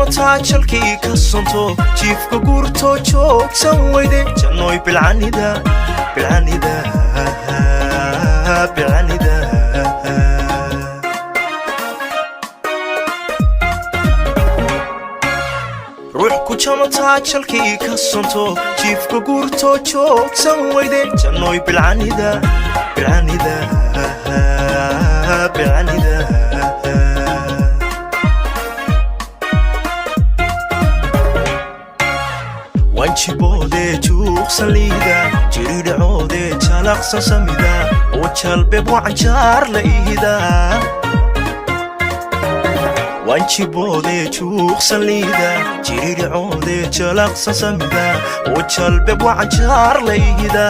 jamataa jalkii ka sonto jiifka guurto joogsan weyde jannoy bilcanida bilcanida bilcanida ruux ku jamataa jalkii ka sonto jiifka guurto joogsan weyde jannoy bilcanida bilcanida bilcanida wanjibode juuqsan liida jiridhacoode jalaqsan samida oo jalbeeb wacanjaar la iida wanjibode juuqsan liida jiridhacoode jalaqsan samida oo jalbeeb wacanjaar la iida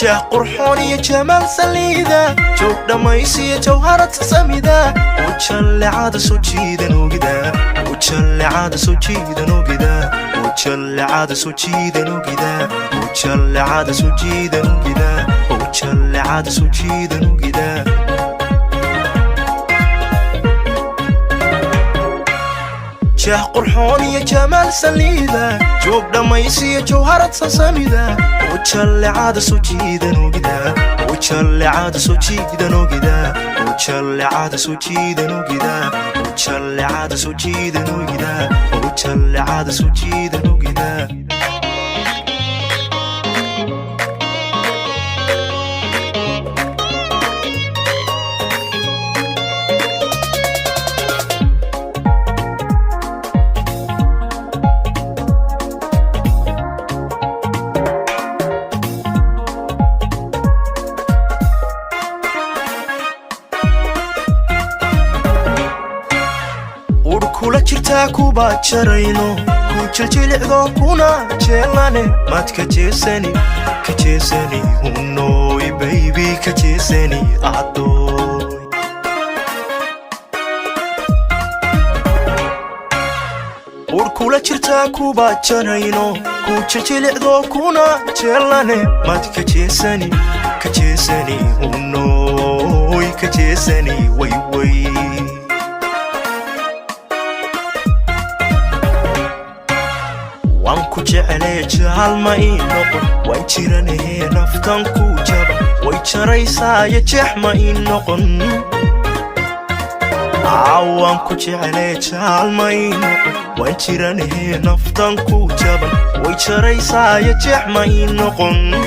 jah qurxoon iyo jamaal saliida joog dhammaysiya jawharata samida oo jallecada soo jiidan ogida وجلعاد سوجيدا نوجدا وجلعاد سوجيدا نوجدا وجلعاد سوجيدا نوجدا وجلعاد سوجيدا نوجدا جاه قرحون يا جمال سليدا جوب دميسي جوهرة سميدا وجلعاد سوجيدا نوجدا وجلعاد سوجيدا نوجدا وجلعاد سوجيدا نوجدا وجلعاد سوجيدا نوجدا وجلعاد سوجيدا نوجدا kula jirtaa kuba jarayno ku jiljilcdo kuna jeelane mad ka jeesani hunooy baby ka jeesani adoy kula jirtaa kuba jarayno ku jiljilcdo kuna jeelane mad ka jeesani hunooy ka jeesani way وانكو جعلي جهال ما إنقل وانجراني نفتنكو جبا ويجريسا يجح ما إنقل وانكو جعلي جهال ما إنقل وانجراني نفتنكو جبا ويجريسا يجح ما إنقل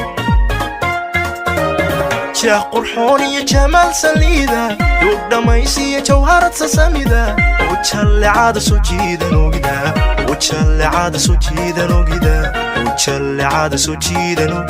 جاه قرحوني يا جمال سليدا دوب دميسي جوهرة سميدا وجلعاد سوجيدا نوجدا وجلعاد سوجيدا نوجدا وجلعاد سوجيدا نوجدا